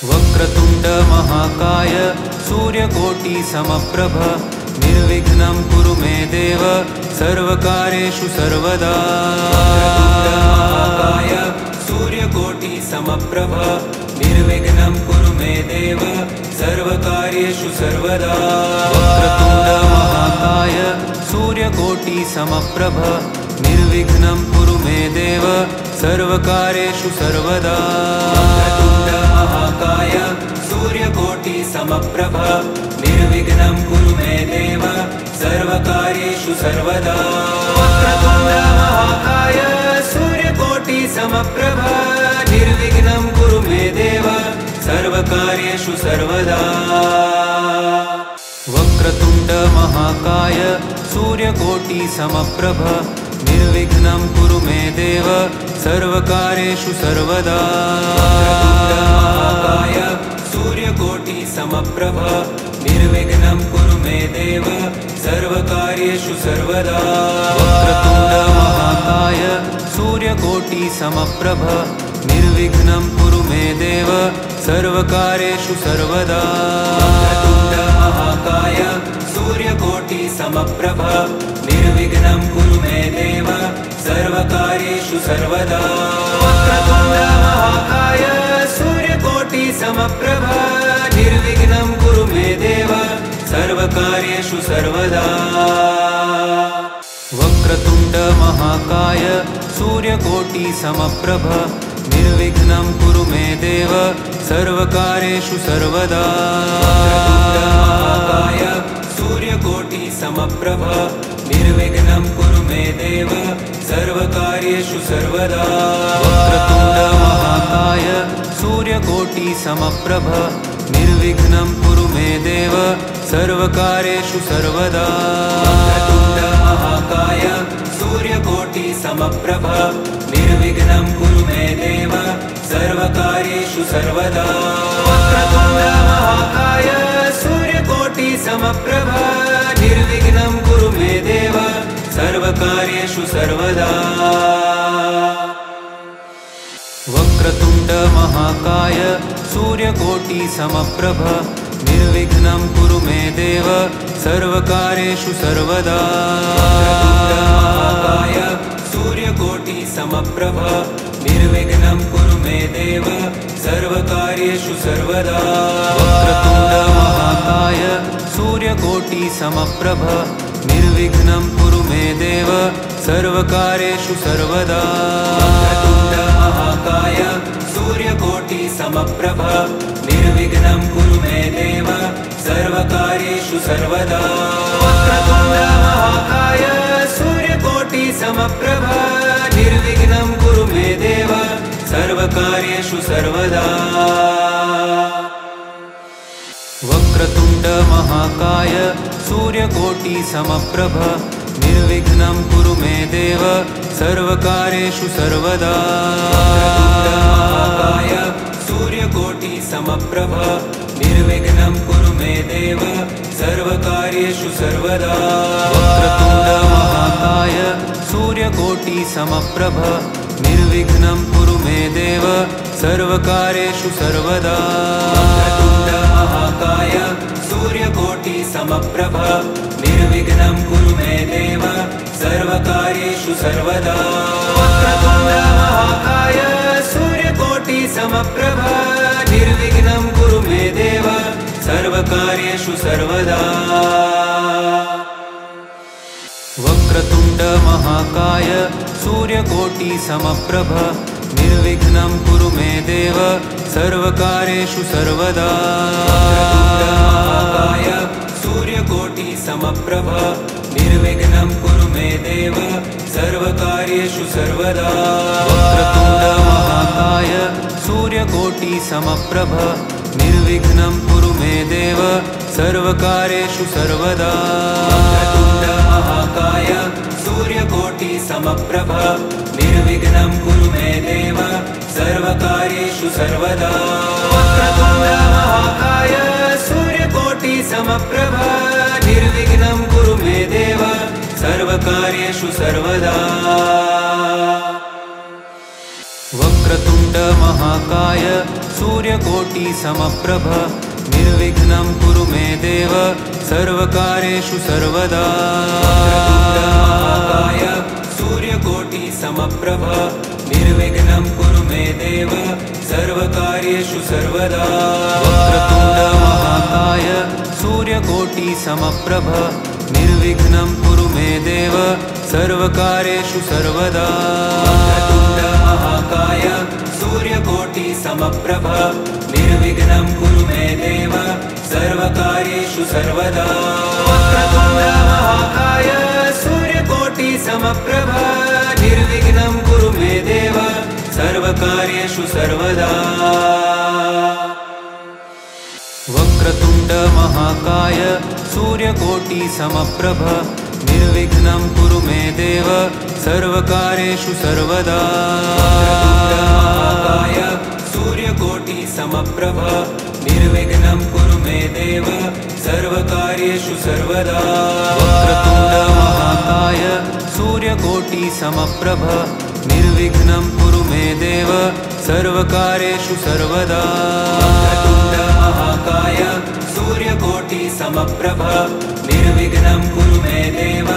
वक्रतुण्ड महाकाय सूर्यकोटि समप्रभ निर्विघ्नं कुरु मे देव सर्वकार्येषु सर्वदा। महाकाय सूर्यकोटि समप्रभ निर्विघ्नं कुरु मे देव सर्वकार्येषु सर्वदा। वक्रतुण्ड महाकाय सूर्यकोटि समप्रभ निर्विघ्नं कुरु मे देव सर्वकार्येषु सर्वदा। वक्रतुण्ड महाकाय सूर्यकोटि समप्रभ निर्विघ्नं कुरु मे देव सर्वकार्येषु सर्वदा। वक्रतुण्ड महाकाय सूर्यकोटि समप्रभ निर्विघ्नं कुरु मे देव सर्वकार्येषु सर्वदा। वक्रतुण्ड महाकाय सूर्यकोटि समप्रभ निर्विघ्नं कुरु मे देव सर्वकार्येषु सर्वदा। महाकाय सूर्यकोटि समप्रभ निर्विघ्नं कुरु मे देव सर्वकार्येषु सर्वदा। वक्रतुण्ड महाकाय सूर्यकोटि समप्रभ निर्विघ्नं कुरु मे देव सर्वकार्येषु सर्वदा। वक्रतुण्ड महाकाय सूर्यकोटि समप्रभ निर्विघ्नं कुरु मे देव सर्वकार्येषु सर्वदा। वक्रतुण्ड महाकाय सूर्यकोटि समप्रभ निर्विघ्नं कुरु मे देव सर्वकार्येषु सर्वदा। वक्रतुण्ड महाकाय सूर्यकोटि समप्रभ निर्विघ्नं कुरु मे देव सर्वकार्येषु सर्वदा। महाकाय सूर्यकोटि समप्रभ निर्विघ्नं कुरु मे देव सर्वकार्येषु सर्वदा। वक्रतुण्ड महाकाय सूर्यकोटि समप्रभ निर्विघ्नं कुरु मे देव सर्वकार्येषु सर्वदा। वक्रतुण्ड महाकाय सूर्यकोटि समप्रभ निर्विघ्नं कुरु मे देव सर्वकार्येषु सर्वदा। वक्रतुण्ड महाकाय सूर्यकोटि समप्रभ निर्विघ्नं कुरु मे देव सर्वकार्येषु सर्वदा। वक्रतुण्ड महाकाय सूर्यकोटि समप्रभ निर्विघ्नं कुरु मे देव सर्वकार्येषु सर्वदा। महाकाय सूर्यकोटि समप्रभ निर्विघ्नं कुरु मे देव सर्वकार्येषु सर्वदा। वक्रतुण्ड महाकाय सूर्यकोटि समप्रभ निर्विघ्नं कुरु मे देव सर्वकार्येषु सर्वदा। वक्रतुण्ड महाकाय सूर्यकोटि समप्रभ निर्विघ्नं कुरु मे देव सर्वकार्येषु सर्वदा। वक्रतुण्ड महाकाय सूर्यकोटि समप्रभ निर्विघ्नं कुरु मे देव सर्वकार्येषु सर्वदा। वक्रतुण्ड महाकाय सूर्यकोटि समप्रभ निर्विघ्नं कुरु मे देव सर्वकार्येषु सर्वदा। महाकाय सूर्यकोटि समप्रभ निर्विघ्नं कुरु मे देव सर्वकार्येषु सर्वदा। वक्रतुण्ड महाकाय सूर्यकोटि समप्रभ निर्विघ्नं कुरु मे देव सर्वकार्येषु सर्वदा। वक्रतुण्ड महाकाय सूर्यकोटि समप्रभ निर्विघ्नं कुरु मे देव सर्वकार्येषु सर्वदा। वक्रतुण्ड महाकाय सूर्यकोटि समप्रभ निर्विघ्नं कुरु मे देव सर्वकार्येषु सर्वदा। वक्रतुण्ड महाकाय सूर्यकोटि समप्रभ निर्विघ्नं कुरु मे देव सर्वकार्येषु सर्वदा। महाकाय सूर्यकोटि समप्रभ निर्विघ्नं कुरु मे देव सर्वकार्येषु सर्वदा। वक्रतुण्ड महाकाय सूर्यकोटि समप्रभ निर्विघ्नं कुरु मे देव सर्वकार्येषु सर्वदा। वक्रतुण्ड महाकाय सूर्यकोटि समप्रभ निर्विघ्नं कुरु मे देव सर्वकार्येषु सर्वदा। वक्रतुण्ड महाकाय सूर्यकोटि समप्रभ निर्विघ्नं कुरु मे देव सर्वकार्येषु सर्वदा। वक्रतुण्ड महाकाय सूर्यकोटिसमप्रभ निर्विघ्नं कुरु मे देव सर्वकार्येषु सर्वदा। वक्रतुण्डमहाकाय सूर्यकोटिसमप्रभ निर्विघ्नं कुरु मे देव सर्वकार्येषु सर्वदा। वक्रतुण्डमहाकाय सूर्यकोटिसमप्रभ निर्विघ्नं कुरु मे देव सर्वकार्येषु सर्वदा। वक्रतुण्डमहाकाय सूर्यकोटिसमप्रभ निर्विघ्नं कुरु मे देव सर्वकार्येषु सर्वदा। वक्रतुण्डमहाकाय सूर्यकोटिसमप्रभ निर्विघ्नं कुरु मे देव सर्वकार्येषु सर्वदा। वक्रतुण्डमहाकाय सूर्यकोटिसमप्रभ निर्विघ्नं कुरु मे देव सर्वकार्येषु सर्वदा। वक्रतुण्डमहाकाय सूर्यकोटिसमप्रभ निर्विघ्नं कुरु मे देव सर्वकार्येषु सर्वदा। वक्रतुण्डमहाकाय सूर्यकोटिसमप्रभ निर्विघ्नं कुरु मे देव सर्वकार्येषु सर्वदा। वक्रतुण्डमहाकाय सूर्यकोटिसमप्रभ निर्विघ्नं कुरु मे देव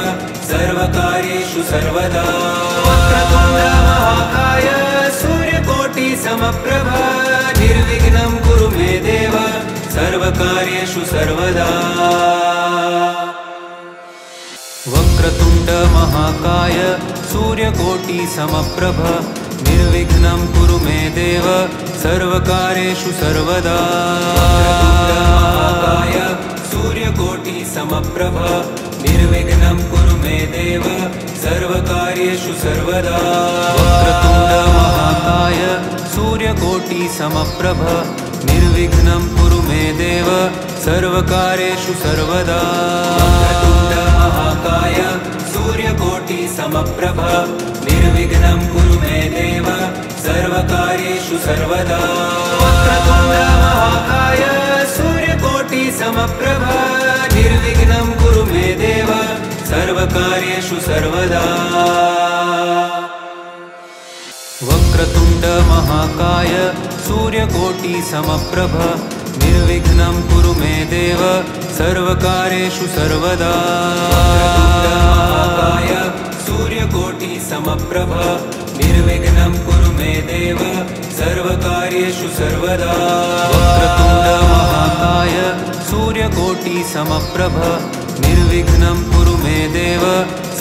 सर्वकार्येषु सर्वदा। वक्रतुण्डमहाकाय सूर्यकोटिसमप्रभ निर्विघ्नं कुरु मे देव सर्वकार्येषु सर्वदा। वक्रतुण्डमहाकाय सूर्यकोटिसमप्रभ निर्विघ्नं कुरु मे देव सर्वकार्येषु सर्वदा। वक्रतुण्डमहाकाय सूर्यकोटिसमप्रभ निर्विघ्नं कुरु मे देव सर्वकार्येषु सर्वदा। वक्रतुण्डमहाकाय सूर्यकोटिसमप्रभ निर्विघ्नं कुरु मे देव सर्वकार्येषु सर्वदा। वक्रतुण्डमहाकाय सूर्यकोटिसमप्रभ निर्विघ्नं कुरु मे देव सर्वकार्येषु सर्वदा। वक्रतुण्डमहाकाय सूर्यकोटिसमप्रभ निर्विघ्नं कुरु मे देव सर्वकार्येषु सर्वदा। वक्रतुण्डमहाकाय सूर्यकोटिसमप्रभ निर्विघ्नं कुरु मे देव सर्वकार्येषु सर्वदा। वक्रतुण्डमहाकाय सूर्यकोटिसमप्रभ निर्विघ्नं कुरु मे देव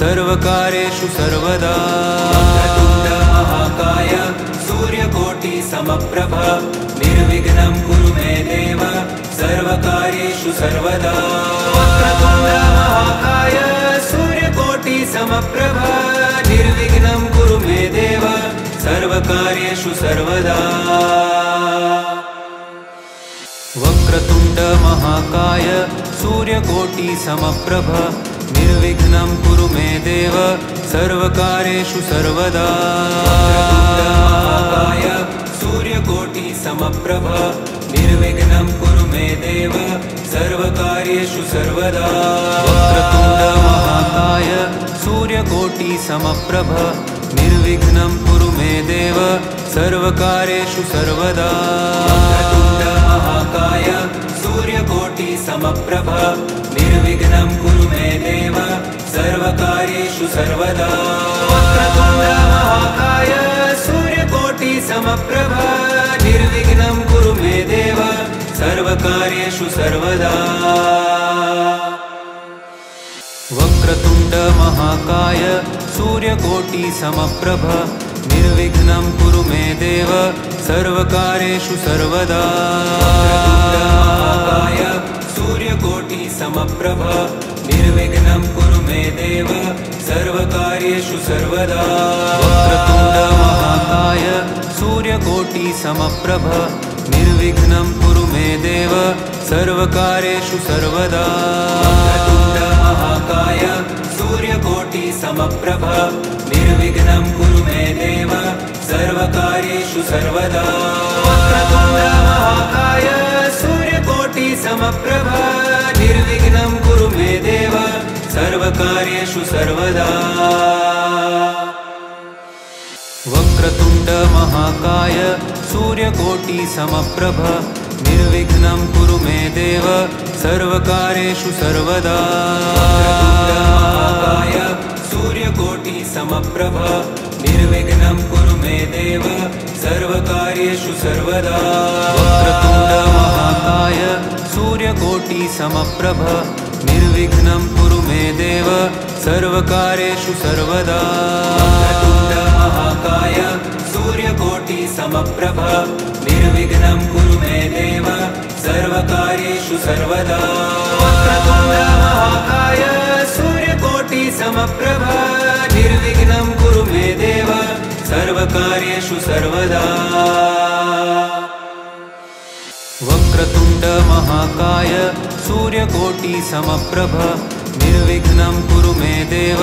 सर्वकार्येषु सर्वदा। वक्रतुण्डमहाकाय सूर्यकोटिसमप्रभ निर्विघ्नं कुरु मे देव सर्वकार्येषु सर्वदा। वक्रतुण्डमहाकाय सूर्यकोटिसमप्रभ निर्विघ्नं कुरु मे देव सर्वकार्येषु सर्वदा। वक्रतुण्डमहाकाय सूर्यकोटिसमप्रभ निर्विघ्नं कुरु मे देव सर्वकार्येषु सर्वदा। वक्रतुण्डमहाकाय सूर्यकोटिसमप्रभ निर्विघ्नं कुरु मे देव सर्वकार्येषु सर्वदा। वक्रतुण्डमहाकाय सूर्यकोटिसमप्रभ निर्विघ्नं कुरु मे देव सर्वकार्येषु सर्वदा। वक्रतुण्डमहाकाय सूर्यकोटिसमप्रभ निर्विघ्नं कुरु मे देव सर्वकार्येषु सर्वदा। वक्रतुण्डमहाकाय सूर्यकोटिसमप्रभ निर्विघ्नं कुरु मे देव सर्वकार्येषु सर्वदा। वक्रतुण्डमहाकाय सूर्यकोटिसमप्रभ निर्विघ्नं कुरु मे देव सर्वकार्येषु सर्वदा। वक्रतुण्डमहाकाय सूर्यकोटिसमप्रभ निर्विघ्नं कुरु मे देव सर्वकार्येषु सर्वदा। वक्रतुण्डमहाकाय सूर्यकोटिसमप्रभ निर्विघ्नं कुरु मे देव सर्वकार्येषु सर्वदा। वक्रतुण्डमहाकाय सूर्यकोटिसमप्रभ निर्विघ्नं कुरु मे देव सर्वकार्येषु सर्वदा। वक्रतुण्डमहाकाय सूर्यकोटिसमप्रभ निर्विघ्नं कुरु मे देव सर्वकार्येषु सर्वदा। वक्रतुण्डमहाकाय सूर्यकोटिसमप्रभ निर्विघ्नं कुरु मे देव सर्वकार्येषु सर्वदा। वक्रतुण्डमहाकाय सूर्यकोटि समप्रभ निर्विघ्नं कुरु मे देव सर्वकार्येषु सर्वदा महाकाय सूर्यकोटि समप्रभ निर्विघ्नं कुरु मे देव सर्वकार्येषु सर्वदा वक्रतुण्ड महाकाय सूर्यकोटि समप्रभ निर्विघ्नं कुरु मे देव सर्वकार्येषु सर्वदा वक्रतुण्ड महाकाय सूर्यकोटि समप्रभ निर्विघ्नं कुरु मे देव सर्वकार्येषु सर्वदा वक्रतुण्ड महाकाय सूर्यकोटि समप्रभ निर्विघ्नं कुरु मे देव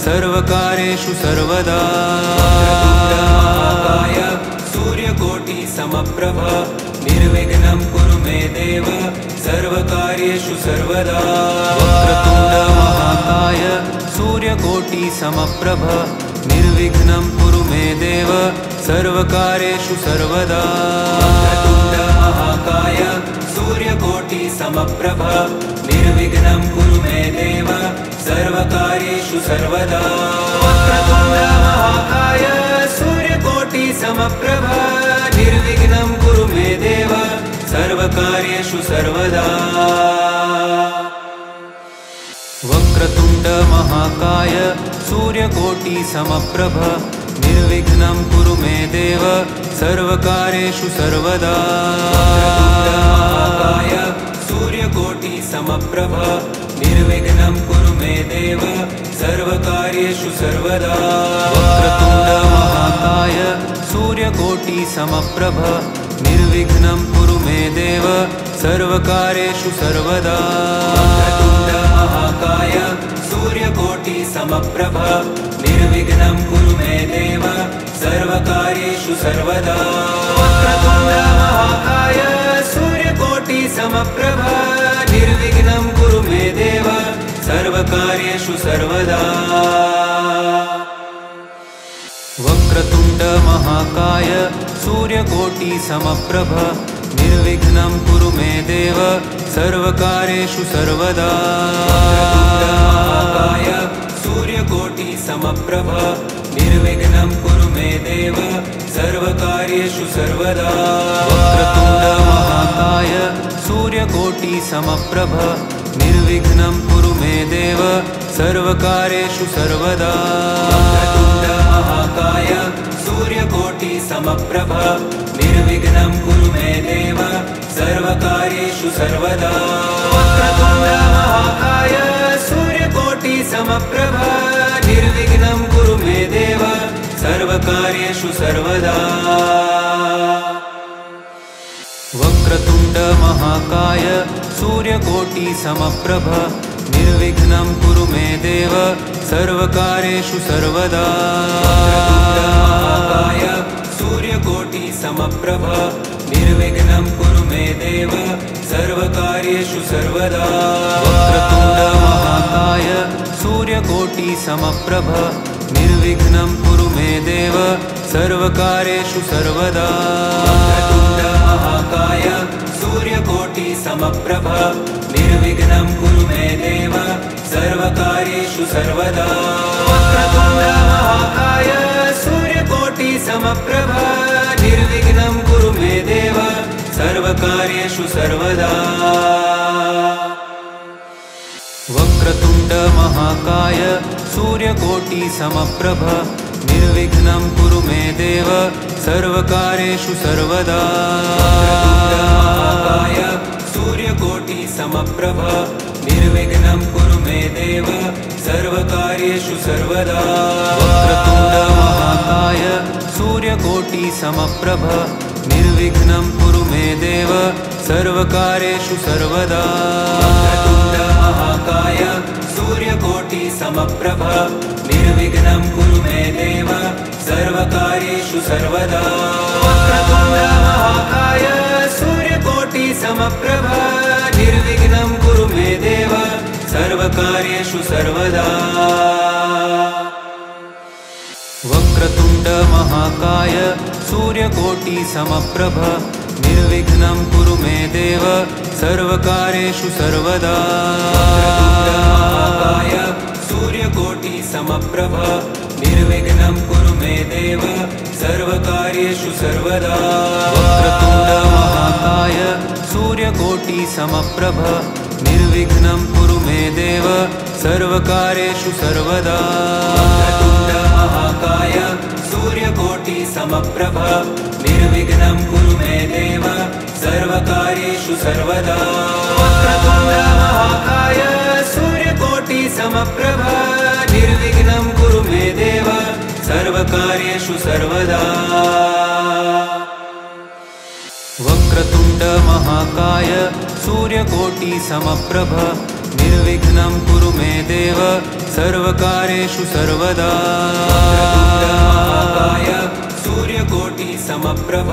सर्वकार्येषु सर्वदा वक्रतुण्ड महाकाय सूर्यकोटि समप्रभ निर्विघ्नं कुरु मे देव सर्वकार्येषु सर्वदा महाकाय सूर्यकोटि समप्रभ निर्विघ्नं कुरु मे देव सर्वकार्येषु सर्वदा वक्रतुण्ड महाकाय सूर्यकोटि समप्रभ निर्विघ्नं कुरु मे देव सर्वकार्येषु सर्वदा वक्रतुण्ड महाकाय सूर्यकोटि समप्रभ निर्विघ्नं कुरु मे देव सर्वकार्येषु सर्वदा वक्रतुण्ड महाकाय सूर्यकोटि समप्रभ निर्विघ्नं कुरु मे देव सर्वकार्येषु सर्वदा वक्रतुण्ड महाकाय सूर्यकोटि समप्रभ निर्विघ्नं कुरु मे देव सर्वकार्येषु सर्वदा महाकाय सूर्यकोटि समप्रभ निर्विघ्नं कुरु मे देव सर्वकार्येषु सर्वदा वक्रतुण्ड महाकाय सूर्यकोटि समप्रभ निर्विघ्नं कुरु मे देव सर्वकार्येषु सर्वदा वक्रतुण्ड महाकाय सूर्यकोटि समप्रभ निर्विघ्नं कुरु मे देव सर्वकार्येषु सर्वदा वक्रतुण्ड महाकाय सूर्यकोटि समप्रभ निर्विघ्नं कुरु मे देव सर्वकार्येषु सर्वदा वक्रतुण्ड महाकाय सूर्यकोटि समप्रभ निर्विघ्नं कुरु मे देव सर्वकार्येषु सर्वदा महाकाय सूर्यकोटि समप्रभ निर्विघ्नं कुरु मे देव सर्वकार्येषु सर्वदा वक्रतुण्ड महाकाय सूर्यकोटि समप्रभ निर्विघ्नं कुरु मे देव सर्वकार्येषु सर्वदा वक्रतुण्ड महाकाय सूर्यकोटि समप्रभ निर्विघ्नं कुरु मे देव सर्वकार्येषु सर्वदा वक्रतुण्ड महाकाय सूर्यकोटि समप्रभ निर्विघ्नं कुरु मे देव सर्वकार्येषु सर्वदा वक्रतुण्ड महाकाय सूर्यकोटि समप्रभ निर्विघ्नं कुरु मे देव सर्वकार्येषु सर्वदा महाकाय सूर्यकोटि समप्रभ निर्विघ्नं कुरु मे देव सर्वकार्येषु सर्वदा वक्रतुण्ड महाकाय सूर्यकोटि समप्रभ निर्विघ्नं कुरु मे देव सर्वकार्येषु सर्वदा वक्रतुण्ड महाकाय सूर्यकोटि समप्रभ निर्विघ्नं कुरु मे देव सर्वकार्येषु सर्वदा वक्रतुण्ड महाकाय सूर्यकोटि समप्रभ निर्विघ्नं कुरु मे देव सर्वकार्येषु सर्वदा वक्रतुण्ड महाकाय सूर्यकोटि समप्रभ निर्विघ्नं कुरु मे देव सर्वकार्येषु सर्वदा महाकाय सूर्यकोटि समप्रभ निर्विघ्नं कुरु मे देव सर्वकार्येषु सर्वदा वक्रतुण्ड महाकाय सूर्यकोटि समप्रभ निर्विघ्नं कुरु मे देव सर्वकार्येषु सर्वदा वक्रतुण्ड महाकाय सूर्यकोटि समप्रभ निर्विघ्नं कुरु मे देव सर्वकार्येषु सर्वदा वक्रतुण्ड महाकाय सूर्यकोटि समप्रभ निर्विघ्नं कुरु मे देव सर्वकार्येषु सर्वदा वक्रतुण्ड महाकाय सूर्यकोटि समप्रभ निर्विघ्नं कुरु मे देव सर्वकार्येषु सर्वदा महाकाय सूर्यकोटि समप्रभ निर्विघ्नं कुरु मे देव सर्वकार्येषु सर्वदा वक्रतुण्ड महाकाय सूर्यकोटि समप्रभ निर्विघ्नं कुरु मे देव सर्वकार्येषु सर्वदा वक्रतुण्ड महाकाय सूर्यकोटि समप्रभ निर्विघ्नं कुरु मे देव सर्वकार्येषु सर्वदा वक्रतुण्ड महाकाय सूर्यकोटि समप्रभ निर्विघ्नं कुरु मे देव सर्वकार्येषु सर्वदा वक्रतुण्ड महाकाय सूर्यकोटि समप्रभ निर्विघ्नं कुरु मे देव सर्वकार्येषु सर्वदा महाकाय सूर्यकोटि समप्रभ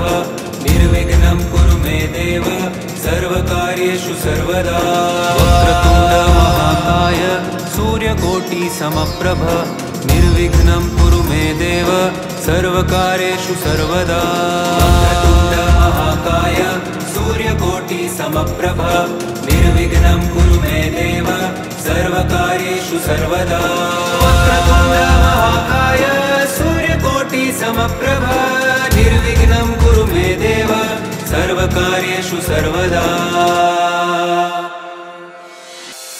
निर्विघ्नं कुरु मे देव सर्वकार्येषु सर्वदा वक्रतुण्ड महाकाय सूर्यकोटि समप्रभ निर्विघ्नं कुरु मे देव सर्वकार्येषु सर्वदा वक्रतुण्ड महाकाय सूर्यकोटि समप्रभ निर्विघ्नं कुरु मे देव सर्वकार्येषु सर्वदा वक्रतुण्ड महाकाय सूर्यकोटि समप्रभ निर्विघ्नं कुरु मे देव सर्वकार्येषु सर्वदा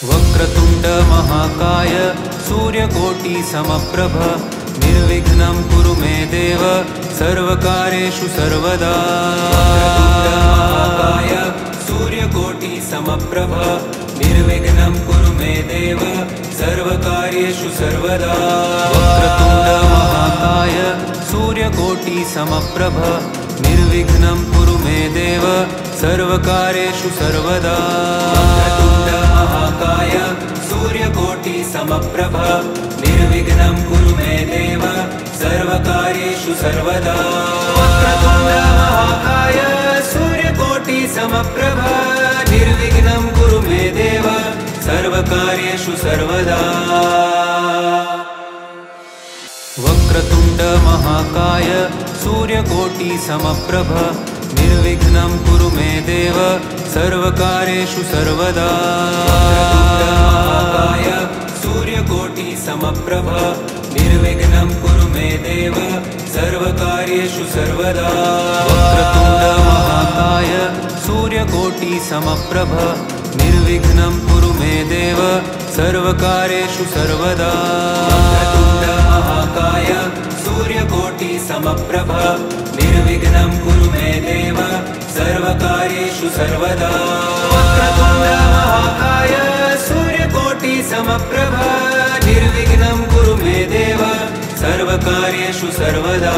वक्रतुण्ड महाकाय सूर्यकोटि समप्रभ निर्विघ्नं कुरु मे देव सर्वकार्येषु सर्वदा वक्रतुण्ड महाकाय सूर्यकोटि समप्रभ निर्विघ्नं कुरु मे देव सर्वकार्येषु सर्वदा वक्रतुण्ड महाकाय सूर्यकोटि समप्रभ निर्विघ्नं कुरु मे देव सर्वकार्येषु सर्वदा वक्रतुण्ड महाकाय सूर्यकोटि समप्रभ निर्विघ्नं कुरु मे देव सर्वकार्येषु सर्वदा वक्रतुण्ड महाकाय सूर्यकोटि समप्रभ निर्विघ्नं कुरु मे देव सर्वकार्येषु सर्वदा वक्रतुण्ड महाकाय सूर्यकोटि समप्रभ निर्विघ्नं कुरु मे देव सर्वकार्येषु सर्वदा वक्रतुण्ड महाकाय सूर्यकोटि समप्रभ निर्विघ्नं कुरु मे देव सर्वकार्येषु सर्वदा वक्रतुण्ड महाकाय सूर्यकोटि समप्रभ निर्विघ्नं कुरु मे देव सर्वकार्येषु सर्वदा वक्रतुण्ड महाकाय सूर्यकोटि समप्रभ निर्विघ्नं कुरु मे देव सर्वकार्येषु सर्वदा वक्रतुण्ड महाकाय सूर्यकोटि समप्रभ निर्विघ्नं कुरु मे देव सर्वकार्येषु सर्वदा